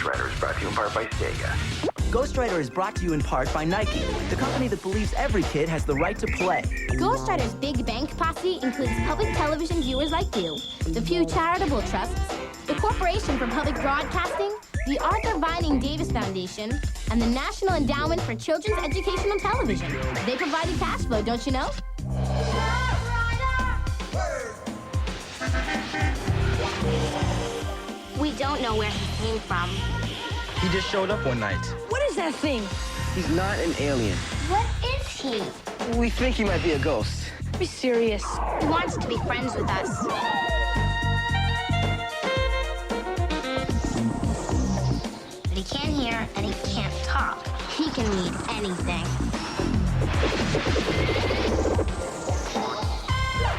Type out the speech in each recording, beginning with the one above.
Ghostwriter is brought to you in part by Sega. Ghostwriter is brought to you in part by Nike, the company that believes every kid has the right to play. Ghostwriter's Big Bank Posse includes public television viewers like you, the Pew Charitable Trusts, the Corporation for Public Broadcasting, the Arthur Vining Davis Foundation, and the National Endowment for Children's Education on Television. They provide the cash flow, don't you know? We don't know where he came from. He just showed up one night. What is that thing? He's not an alien. What is he? We think he might be a ghost. Be serious. He wants to be friends with us. But he can't hear and he can't talk. He can read anything.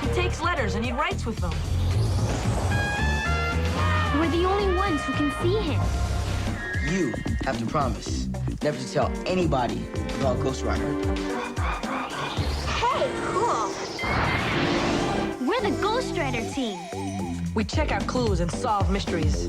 He takes letters and he writes with them. We're the only ones who can see him. You have to promise never to tell anybody about Ghostwriter. Hey, cool. We're the Ghostwriter team. We check out clues and solve mysteries.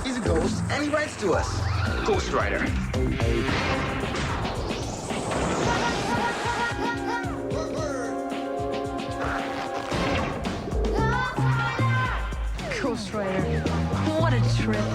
He's a ghost and he writes to us. Ghostwriter. Ghostwriter. What a trip.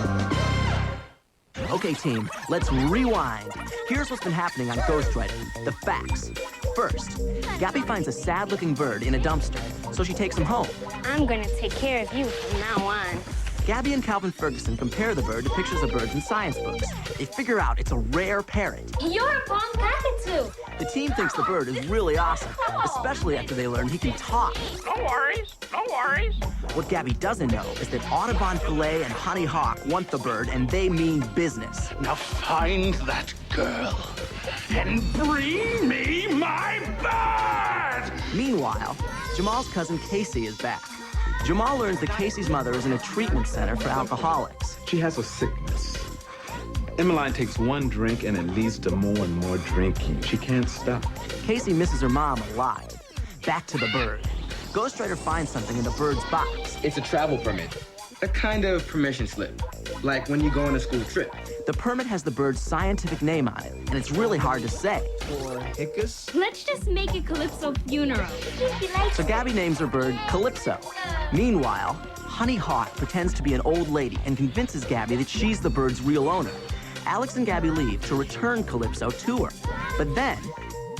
Okay, team, let's rewind. Here's what's been happening on Ghostwriter. The facts. First, Gabby finds a sad-looking bird in a dumpster, so she takes him home. I'm gonna take care of you from now on. Gabby and Calvin Ferguson compare the bird to pictures of birds in science books. They figure out it's a rare parrot. You're a bomb cockatoo. The team thinks the bird is really awesome, especially after they learn he can talk. No worries, no worries. What Gabby doesn't know is that Audubon Filet and Honey Hawk want the bird, and they mean business. Now find that girl and bring me my bird! Meanwhile, Jamal's cousin Casey is back. Jamal learns that Casey's mother is in a treatment center for alcoholics. She has a sickness. Emmeline takes one drink and it leads to more and more drinking. She can't stop. Casey misses her mom a lot. Back to the bird. Ghostwriter finds something in the bird's box. It's a travel permit. A kind of permission slip. Like when you go on a school trip. The permit has the bird's scientific name on it, and it's really hard to say. Or Hickus? Let's just make it Calypso Funeral. So Gabby names her bird Calypso. Meanwhile, Honey Hawk pretends to be an old lady and convinces Gabby that she's the bird's real owner. Alex and Gabby leave to return Calypso to her. But then,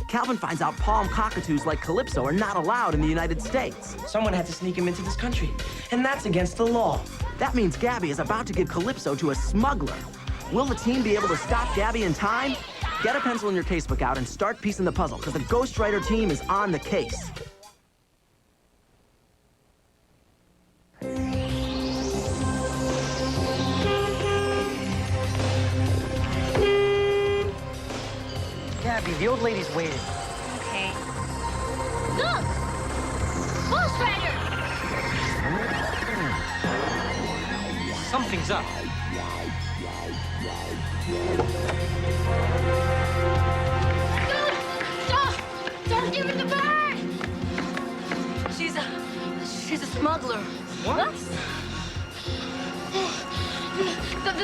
Calvin finds out palm cockatoos like Calypso are not allowed in the United States. Someone had to sneak him into this country, and that's against the law. That means Gabby is about to give Calypso to a smuggler. Will the team be able to stop Gabby in time? Get a pencil in your casebook out and start piecing the puzzle, because the Ghostwriter team is on the case. Gabby, the old lady's waiting. Okay. Look! Ghostwriter! Something's up. Don't give it the bird! She's a smuggler. What?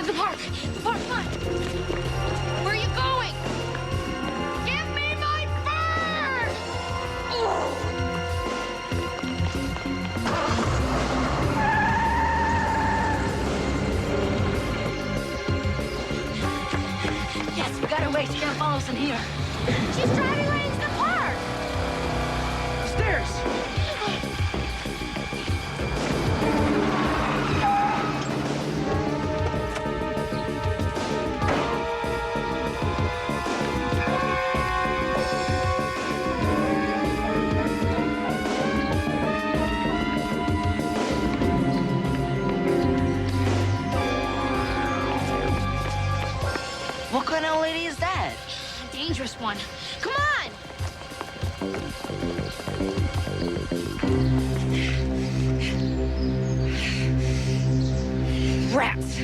The park! The park, come on! Where are you going? Give me my bird! Yes, we got her way. She can't follow us in here. She's driving right into the park! Stairs! What kind of lady is that? A dangerous one. Come on! Rats!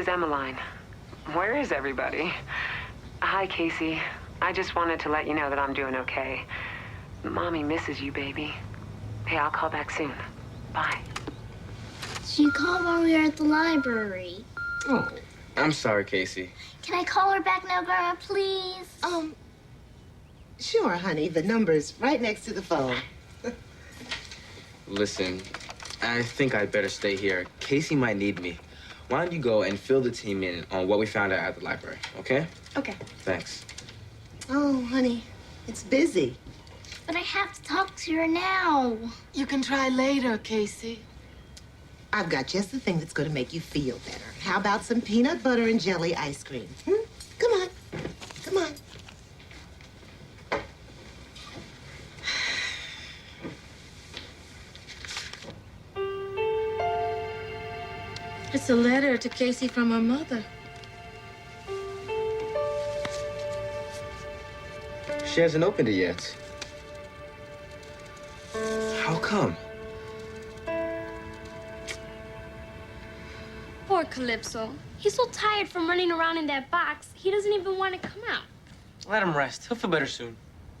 is Emmeline. Where is everybody? Hi, Casey. I just wanted to let you know that I'm doing okay. Mommy misses you, baby. Hey, I'll call back soon. Bye. She called while we were at the library. Oh, I'm sorry, Casey. Can I call her back now, Grandma, please? Sure, honey. The number's right next to the phone. Listen, I think I'd better stay here. Casey might need me. Why don't you go and fill the team in on what we found out at the library, okay? Okay. Thanks. Oh, honey, it's busy. But I have to talk to her now. You can try later, Casey. I've got just the thing that's going to make you feel better. How about some peanut butter and jelly ice cream? Come on. Come on. It's a letter to Casey from her mother. She hasn't opened it yet. How come? Poor Calypso. He's so tired from running around in that box, he doesn't even want to come out. Let him rest. He'll feel better soon.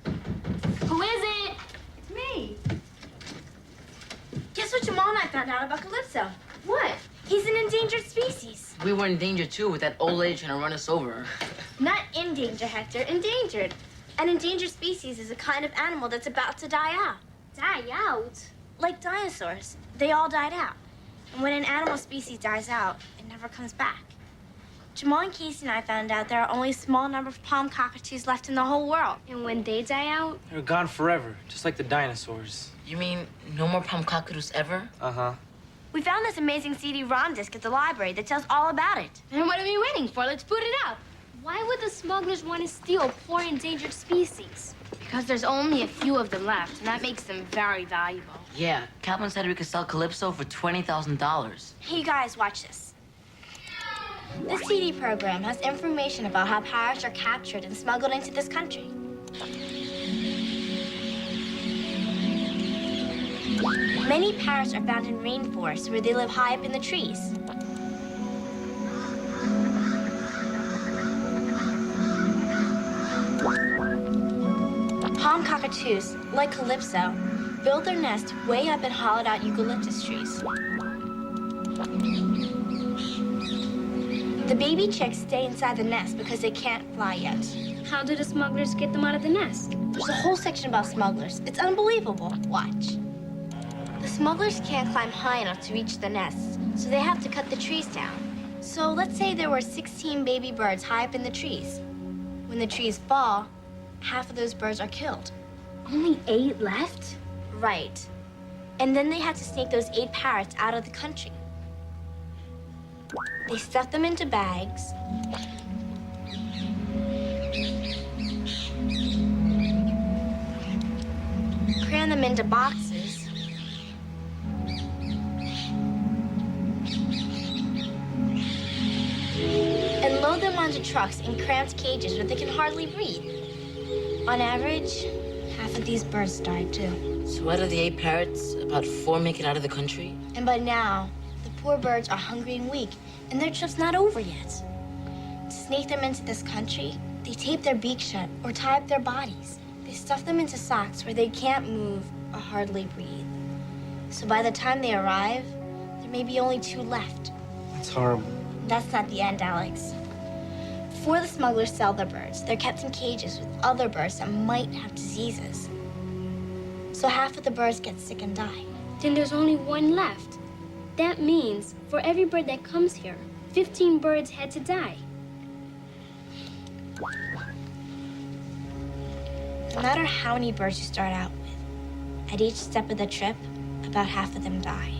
Who is it? It's me. Guess what Jamal and I found out about Calypso? What? He's an endangered species. We were in danger, too, with that old lady trying to run us over. Not in danger, Hector. Endangered. An endangered species is a kind of animal that's about to die out. Die out? Like dinosaurs. They all died out. And when an animal species dies out, it never comes back. Jamal and Casey and I found out there are only a small number of palm cockatoos left in the whole world. And when they die out... They're gone forever, just like the dinosaurs. You mean no more palm cockatoos ever? Uh-huh. We found this amazing CD-ROM disc at the library that tells all about it. And what are we waiting for? Let's boot it up. Why would the smugglers want to steal poor endangered species? Because there's only a few of them left, and that makes them very valuable. Yeah, Kaplan said we could sell Calypso for $20,000. Hey, you guys, watch this. This CD program has information about how pirates are captured and smuggled into this country. Many parrots are found in rainforests where they live high up in the trees. Palm cockatoos, like Calypso, build their nest way up in hollowed-out eucalyptus trees. The baby chicks stay inside the nest because they can't fly yet. How do the smugglers get them out of the nest? There's a whole section about smugglers. It's unbelievable. Watch. The smugglers can't climb high enough to reach the nests, so they have to cut the trees down. So let's say there were 16 baby birds high up in the trees. When the trees fall, half of those birds are killed. Only 8 left? Right. And then they have to sneak those 8 parrots out of the country. They stuff them into bags. Cram them into boxes. And load them onto trucks in cramped cages where they can hardly breathe. On average, half of these birds died too. So out of the 8 parrots, about 4 make it out of the country? And by now, the poor birds are hungry and weak, and their trip's not over yet. To sneak them into this country, they tape their beaks shut or tie up their bodies. They stuff them into socks where they can't move or hardly breathe. So by the time they arrive, there may be only 2 left. That's horrible. That's not the end, Alex. Before the smugglers sell their birds, they're kept in cages with other birds that might have diseases. So half of the birds get sick and die. Then there's only 1 left. That means for every bird that comes here, 15 birds had to die. No matter how many birds you start out with, at each step of the trip, about half of them die.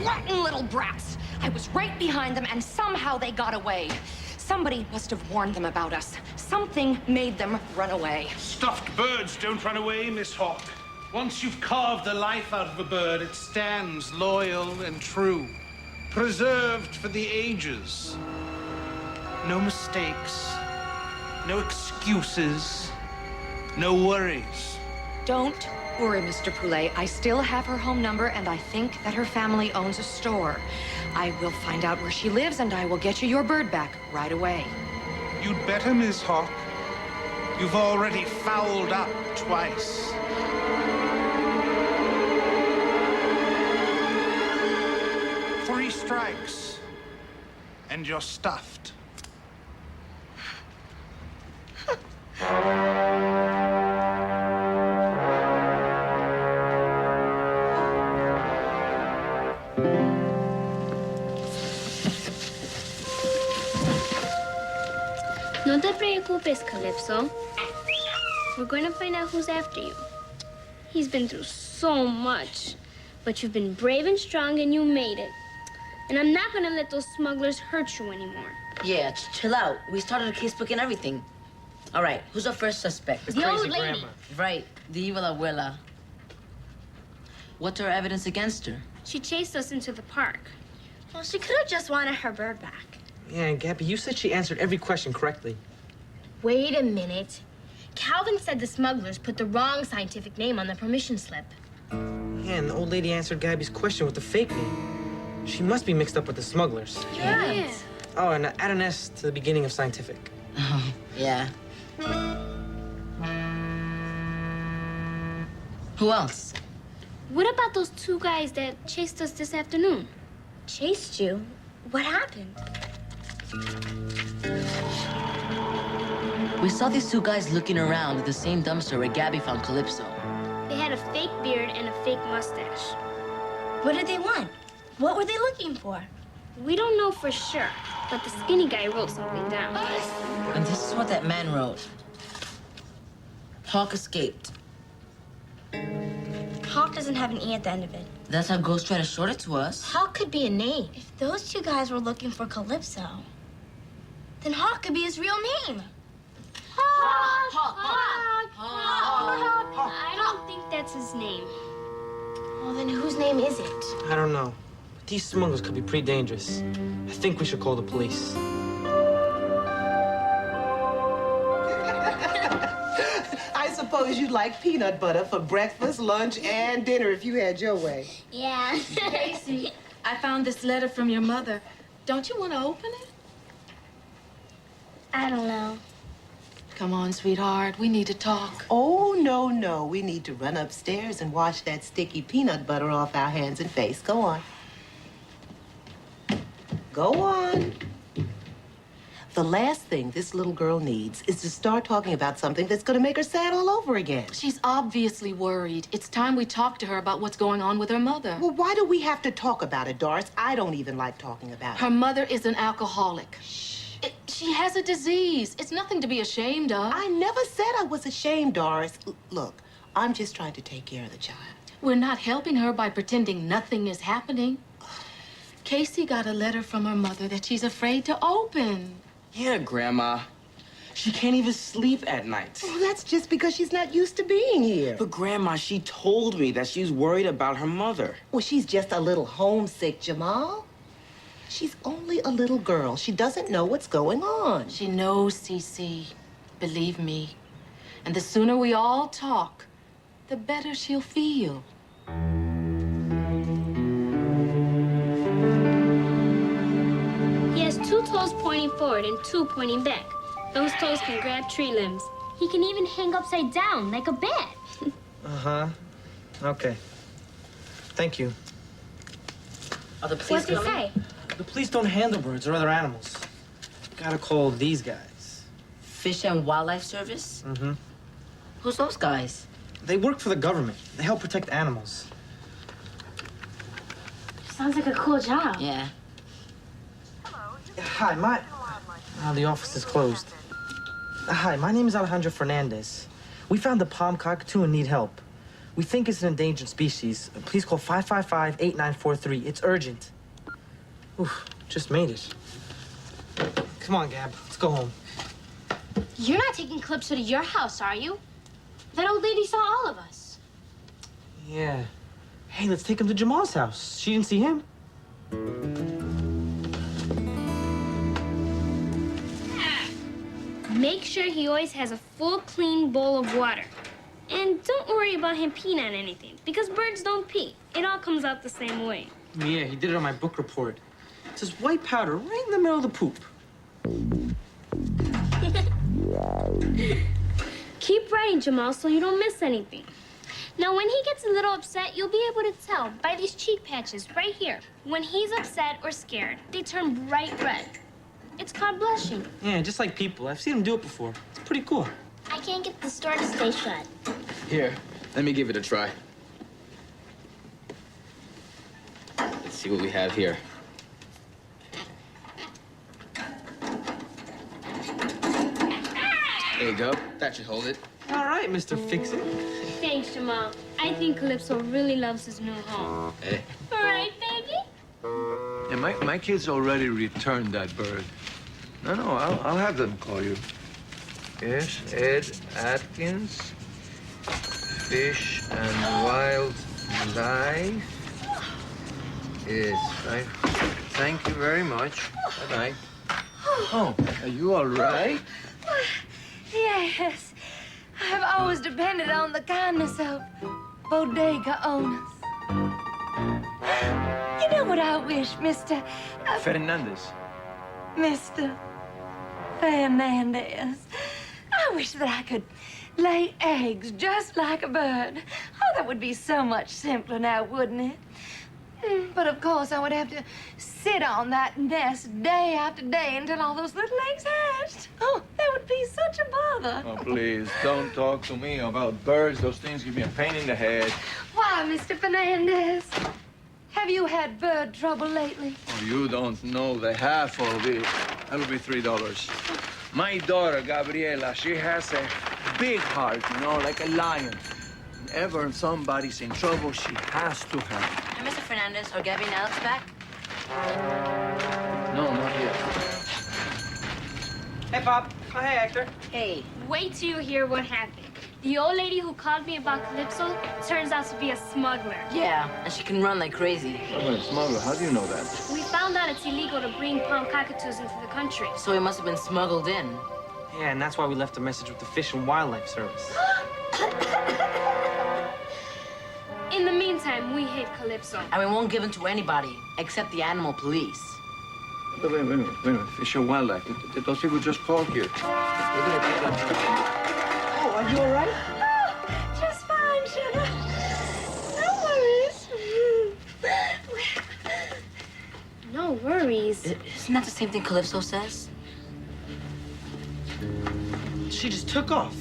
Rotten little brats. I was right behind them, and somehow they got away. Somebody must have warned them about us. Something made them run away. Stuffed birds don't run away, Miss Hawk. Once you've carved the life out of a bird, it stands loyal and true, preserved for the ages. No mistakes. No excuses. No worries. Don't worry, Mr. Poulet. I still have her home number, and I think that her family owns a store. I will find out where she lives, and I will get you your bird back right away. You'd better, Miss Hawk. You've already fouled up twice. 3 strikes, and you're stuffed. No te preocupes, Calypso. We're going to find out who's after you. He's been through so much, but you've been brave and strong and you made it. And I'm not going to let those smugglers hurt you anymore. Yeah, chill out. We started a case book and everything. All right, who's our first suspect? The old lady. grandma. Right, the evil abuela. What's our evidence against her? She chased us into the park. Well, she could have just wanted her bird back. Yeah, and Gabby, you said she answered every question correctly. Wait a minute. Calvin said the smugglers put the wrong scientific name on the permission slip. Yeah, and the old lady answered Gabby's question with the fake name. She must be mixed up with the smugglers. Yeah. Oh, and add an S to the beginning of scientific. Yeah. Who else? What about those 2 guys that chased us this afternoon? Chased you? What happened? We saw these 2 guys looking around at the same dumpster where Gabby found Calypso. They had a fake beard and a fake mustache. What did they want? What were they looking for? We don't know for sure, but the skinny guy wrote something down. And this is what that man wrote. Hawk escaped. Hawk doesn't have an E at the end of it. That's how Ghostwriter showed it to us. Hawk could be a name. If those 2 guys were looking for Calypso, then Hawk could be his real name. I don't think that's his name. Well, then whose name is it? I don't know. But these smugglers could be pretty dangerous. I think we should call the police. I suppose you'd like peanut butter for breakfast, lunch, and dinner if you had your way. Yeah. Casey, I found this letter from your mother. Don't you want to open it? I don't know. Come on, sweetheart. We need to talk. Oh, no, no. We need to run upstairs and wash that sticky peanut butter off our hands and face. Go on. Go on. The last thing this little girl needs is to start talking about something that's going to make her sad all over again. She's obviously worried. It's time we talk to her about what's going on with her mother. Well, why do we have to talk about it, Doris? I don't even like talking about Her it. mother is an alcoholic. She has a disease. It's nothing to be ashamed of. I never said I was ashamed, Doris. Look, I'm just trying to take care of the child. We're not helping her by pretending nothing is happening. Casey got a letter from her mother that she's afraid to open. Yeah, Grandma. She can't even sleep at night. Well, that's just because she's not used to being here. But Grandma, she told me that she's worried about her mother. Well, she's just a little homesick, Jamal. She's only a little girl. She doesn't know what's going on. She knows, Cece. Believe me. And the sooner we all talk, the better she'll feel. He has 2 toes pointing forward and 2 pointing back. Those toes can grab tree limbs. He can even hang upside down like a bat. Uh-huh. Okay. Thank you. Are the police What's it coming? say? The police don't handle birds or other animals. Gotta call these guys. Fish and Wildlife Service? Mm-hmm. Who's those guys? They work for the government. They help protect animals. Sounds like a cool job. Yeah. Hi, the office is closed. Hi, my name is Alejandro Fernandez. We found the palm cockatoo and need help. We think it's an endangered species. Please call 555-8943. It's urgent. Oof, just made it. Come on, Gab. Let's go home. You're not taking Calypso to your house, are you? That old lady saw all of us. Yeah. Hey, let's take him to Jamal's house. She didn't see him. Make sure he always has a full, clean bowl of water. And don't worry about him peeing on anything, because birds don't pee. It all comes out the same way. Yeah, he did it on my book report. It says white powder right in the middle of the poop. Keep writing, Jamal, so you don't miss anything. Now, when he gets a little upset, you'll be able to tell by these cheek patches right here. When he's upset or scared, they turn bright red. It's called blushing. Yeah, just like people. I've seen him do it before. It's pretty cool. I can't get the store to stay shut. Here, let me give it a try. Let's see what we have here. There you go. That should hold it. All right, Mr. Fix-It. Thanks, Jamal. I think Calypso really loves his new home. Hey. All right, baby? Yeah, my kids already returned that bird. No, I'll have them call you. Yes, Ed Atkins, Fish and Wildlife. Yes, thank you very much. Bye-bye. Oh, are you all right? Yes. I've always depended on the kindness of bodega owners. You know what I wish, Mr. Fernandez. Mr. Fernandez. I wish that I could lay eggs just like a bird. Oh, that would be so much simpler now, wouldn't it? But of course, I would have to sit on that nest day after day until all those little eggs hatched. Oh, that would be such a bother. Oh, please, don't talk to me about birds. Those things give me a pain in the head. Why, Mr. Fernandez? Have you had bird trouble lately? Oh, you don't know the half of it. That'll be $3. My daughter, Gabriela, she has a big heart, you know, like a lion. Whenever somebody's in trouble, she has to help. And Mr. Fernandez, are Gabby and Alex back? No, not yet. Hey, Pop. Oh, hey, Hector. Hey. Wait till you hear what happened. The old lady who called me about Calypso turns out to be a smuggler. Yeah, and she can run like crazy. Oh, smuggler, how do you know that? We found out it's illegal to bring palm cockatoos into the country. So he must have been smuggled in. Yeah, and that's why we left a message with the Fish and Wildlife Service. In the meantime, we hate Calypso. And we won't give him to anybody, except the animal police. Wait a minute. Fish and Wildlife. Did those people just call here? Oh, are you all right? Oh, just fine, sugar. No worries. No worries. Isn't that the same thing Calypso says? She just took off.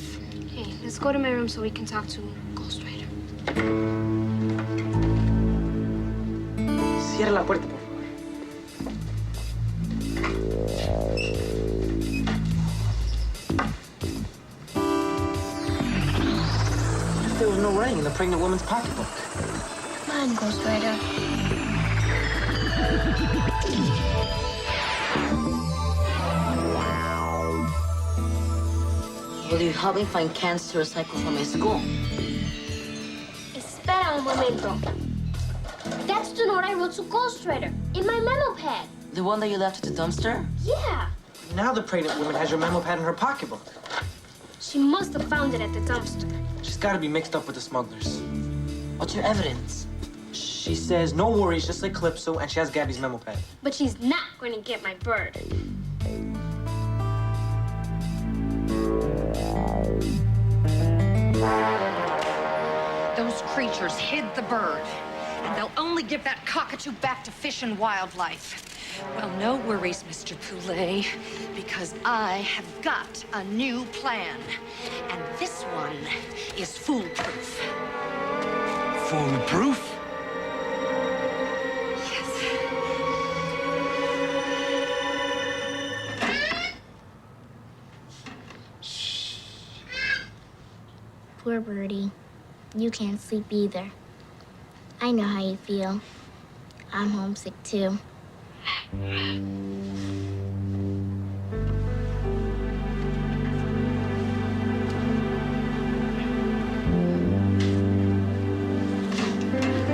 Hey, let's go to my room so we can talk to Ghostwriter. Cierra la puerta, por favor. There was no ring in the pregnant woman's pocketbook. Come on, Ghostwriter. Will you help me find cans to recycle from my school? Espera un momento. That's the note I wrote to Ghostwriter in my memo pad. The one that you left at the dumpster? Yeah. Now the pregnant woman has your memo pad in her pocketbook. She must have found it at the dumpster. She's got to be mixed up with the smugglers. What's your evidence? She says no worries, just like Calypso, and she has Gabby's memo pad. But she's not going to get my bird. Those creatures hid the bird, and they'll only give that cockatoo back to Fish and Wildlife. Well, no worries, Mr. Poulet, because I have got a new plan, and this one is foolproof. Foolproof? Poor birdie. You can't sleep either. I know how you feel. I'm homesick too.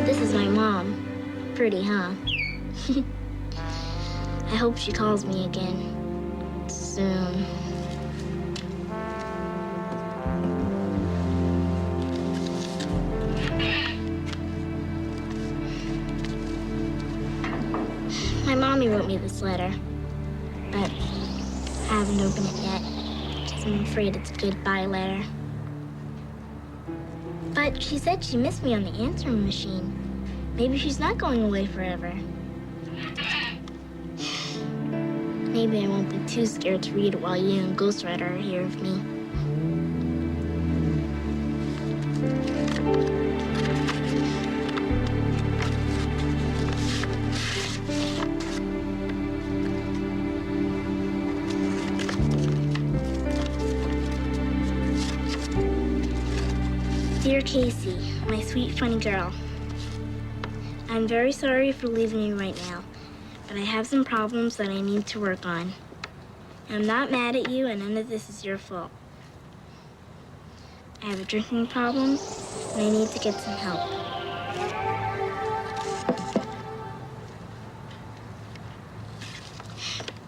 This is my mom. Pretty, huh? I hope she calls me again soon. this letter, but I haven't opened it yet, because I'm afraid it's a goodbye letter. But she said she missed me on the answering machine. Maybe she's not going away forever. Maybe I won't be too scared to read it while you and Ghostwriter are here with me. Dear Casey, my sweet, funny girl, I'm very sorry for leaving you right now, but I have some problems that I need to work on. I'm not mad at you, and none of this is your fault. I have a drinking problem, and I need to get some help.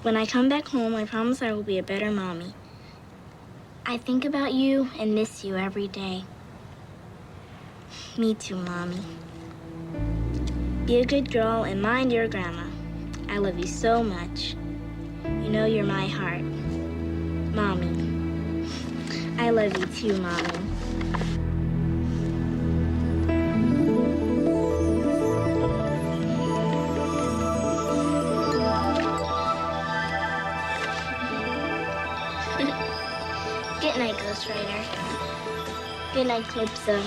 When I come back home, I promise I will be a better mommy. I think about you and miss you every day. Me too, Mommy. Be a good girl and mind your grandma. I love you so much. You know you're my heart. Mommy. I love you too, Mommy. Good night, Ghostwriter. Good night, Calypso.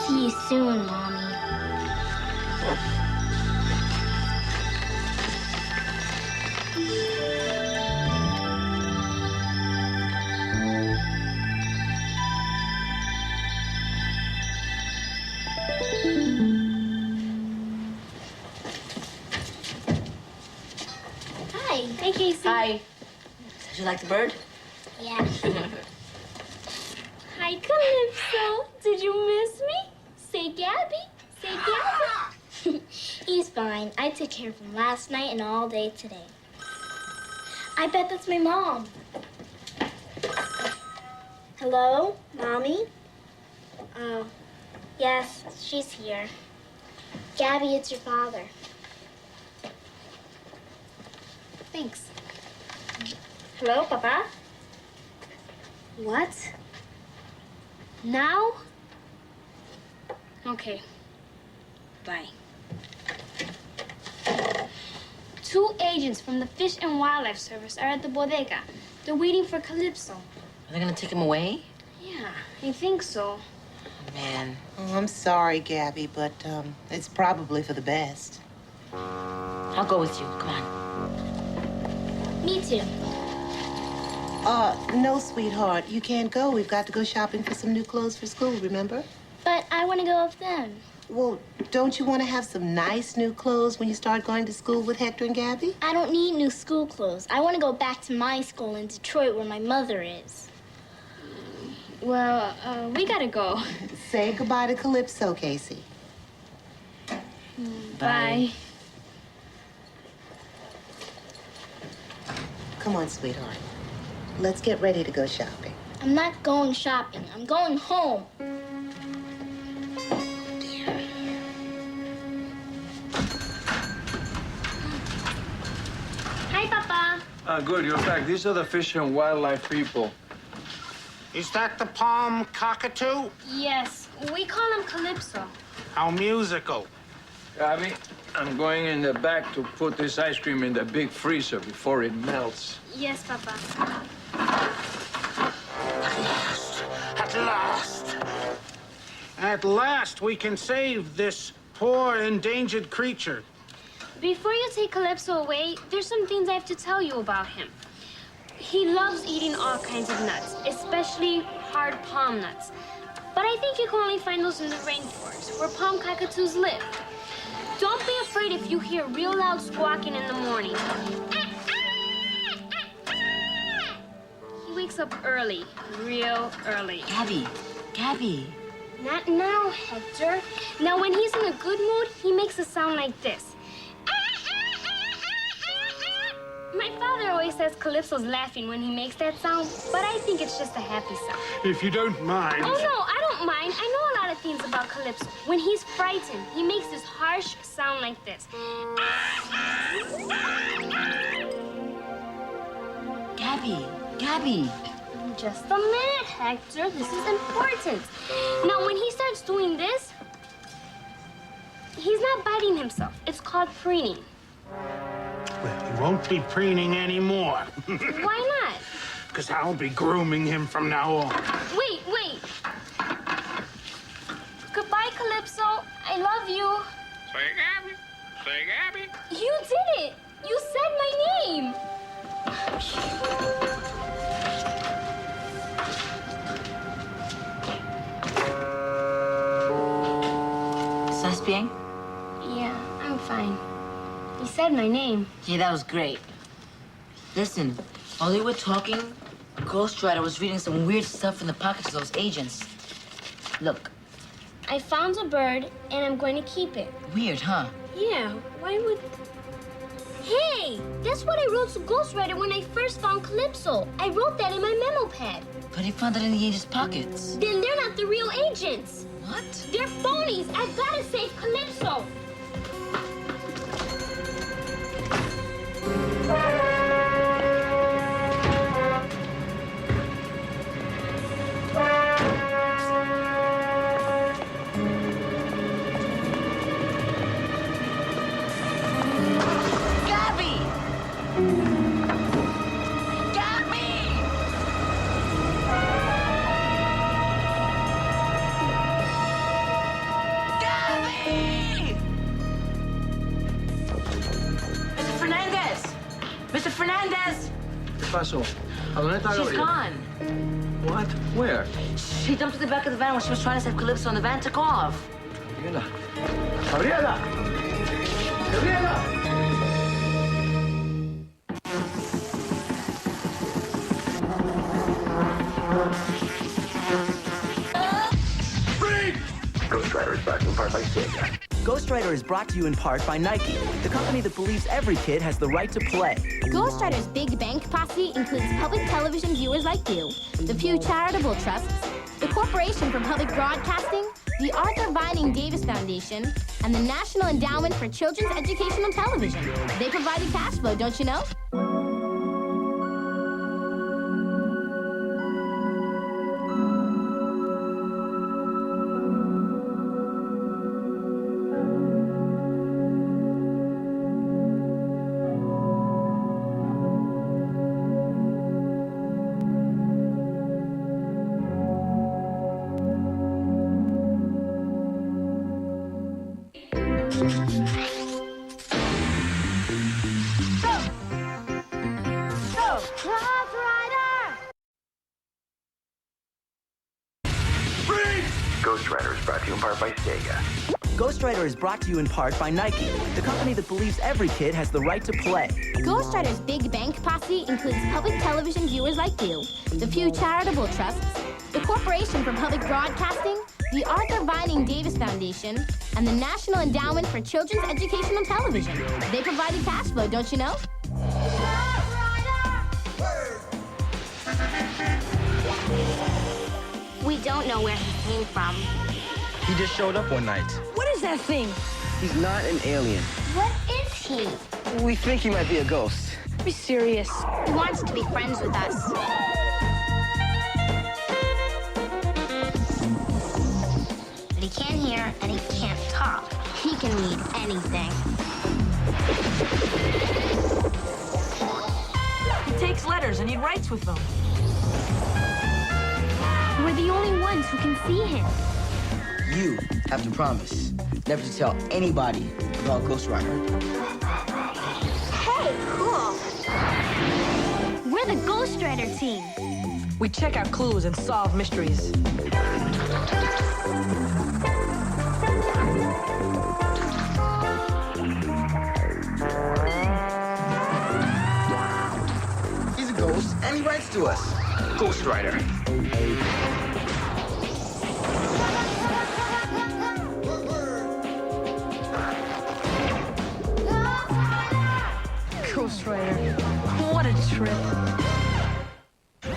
See you soon, Mommy. Hi. Hey, Casey. Hi. Did you like the bird? Yeah. Hi, Calypso. Did you miss me? Say Gabby. Say Gabby. He's fine. I took care of him last night and all day today. I bet that's my mom. Hello, Mommy? Oh, yes, she's here. Gabby, it's your father. Thanks. Hello, Papa? What? Now? Okay. Bye. 2 agents from the Fish and Wildlife Service are at the bodega. They're waiting for Calypso. Are they gonna take him away? Yeah, I think so. Oh, man. Oh, I'm sorry, Gabby, but it's probably for the best. I'll go with you. Come on. Me too. No, sweetheart. You can't go. We've got to go shopping for some new clothes for school, remember? But I want to go with them. Well, don't you want to have some nice new clothes when you start going to school with Hector and Gabby? I don't need new school clothes. I want to go back to my school in Detroit where my mother is. Well, we gotta go. Say goodbye to Calypso, Casey. Bye. Come on, sweetheart. Let's get ready to go shopping. I'm not going shopping. I'm going home. Hi, Papa. Good, you're back. These are the Fish and Wildlife people. Is that the palm cockatoo? Yes, we call him Calypso. How musical. Gabby, I'm going in the back to put this ice cream in the big freezer before it melts. Yes, Papa. At last. At last, we can save this poor, endangered creature. Before you take Calypso away, there's some things I have to tell you about him. He loves eating all kinds of nuts, especially hard palm nuts. But I think you can only find those in the rainforest, where palm cockatoos live. Don't be afraid if you hear real loud squawking in the morning. He wakes up early, real early. Gabby. Not now, Hector. Now, when he's in a good mood, he makes a sound like this. My father always says Calypso's laughing when he makes that sound, but I think it's just a happy sound. If you don't mind. Oh, no, I don't don't mind. I know a lot of things about Calypso. When he's frightened, he makes this harsh sound like this. Gabby. Just a minute, Hector. This is important. Now, when he starts doing this, he's not biting himself. It's called preening. Well, he won't be preening anymore. Why not? Because I'll be grooming him from now on. Wait. Goodbye, Calypso. I love you. Say Gabby. Say Gabby. You did it. You said my name. ¿Estás bien? Yeah, I'm fine. You said my name. Yeah, that was great. Listen, while they were talking, Ghostwriter was reading some weird stuff in the pockets of those agents. Look. I found a bird, and I'm going to keep it. Weird, huh? Yeah, why would... Hey, that's what I wrote to Ghostwriter when I first found Calypso. I wrote that in my memo pad. But he found it in the agent's pockets. Then they're not the real agents. What? They're phonies. I've got to save Calypso. Mr. Fernandez! ¿Qué pasó? ¿A dónde está She's Gabriela? gone. What? Where? She dumped to the back of the van when she was trying to save Calypso and the van took off. Gabriela. Gabriela! Gabriela! Ghostwriter is brought to you in part by Sega. Ghostwriter is brought to you in part by Nike, the company that believes every kid has the right to play. Ghostwriter's Big Bank Posse includes public television viewers like you, the Pew Charitable Trusts, the Corporation for Public Broadcasting, the Arthur Vining Davis Foundation, and the National Endowment for Children's Education on Television. They provided cash flow, don't you know? Ghostwriter is brought to you in part by Sega. Ghostwriter is brought to you in part by Nike, the company that believes every kid has the right to play. Ghostwriter's Big Bank Posse includes public television viewers like you, the Pew Charitable Trusts, the Corporation for Public Broadcasting, the Arthur Vining Davis Foundation, and the National Endowment for Children's Education on Television. They provided cash flow, don't you know? We don't know where he came from. He just showed up one night. What is that thing? He's not an alien. What is he? We think he might be a ghost. Be serious. He wants to be friends with us. But he can't hear and he can't talk. He can read anything. He takes letters and he writes with them. We're the only ones who can see him. You have to promise never to tell anybody about Ghostwriter. Hey, cool. We're the Ghostwriter team. We check out clues and solve mysteries. He's a ghost and he writes to us. Ghostwriter. Ghostwriter. What a trip.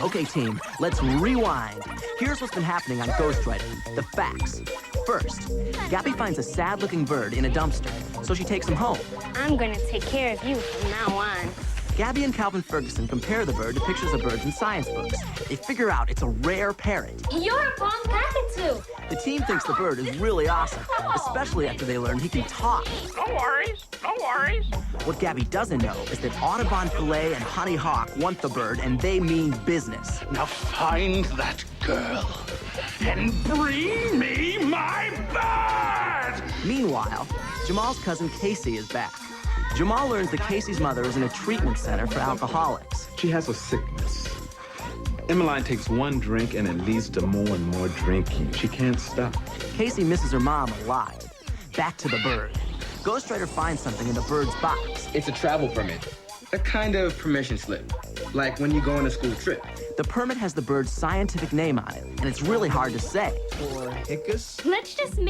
Okay, team, let's rewind. Here's what's been happening on Ghostwriter. The facts. First, Gabby finds a sad-looking bird in a dumpster, so she takes him home. I'm gonna take care of you from now on. Gabby and Calvin Ferguson compare the bird to pictures of birds in science books. They figure out it's a rare parrot. You're a palm cockatoo. The team thinks the bird is really awesome, especially after they learn he can talk. No worries, no worries. What Gabby doesn't know is that Audubon Poulet and Honey Hawk want the bird, and they mean business. Now find that girl and bring me my bird! Meanwhile, Jamal's cousin Casey is back. Jamal learns that Casey's mother is in a treatment center for alcoholics. She has a sickness. Emmeline takes one drink and it leads to more and more drinking. She can't stop. Casey misses her mom a lot. Back to the bird. Ghostwriter finds something in the bird's box. It's a travel permit. A kind of permission slip. Like when you go on a school trip. The permit has the bird's scientific name on it, and it's really hard to say. Let's just make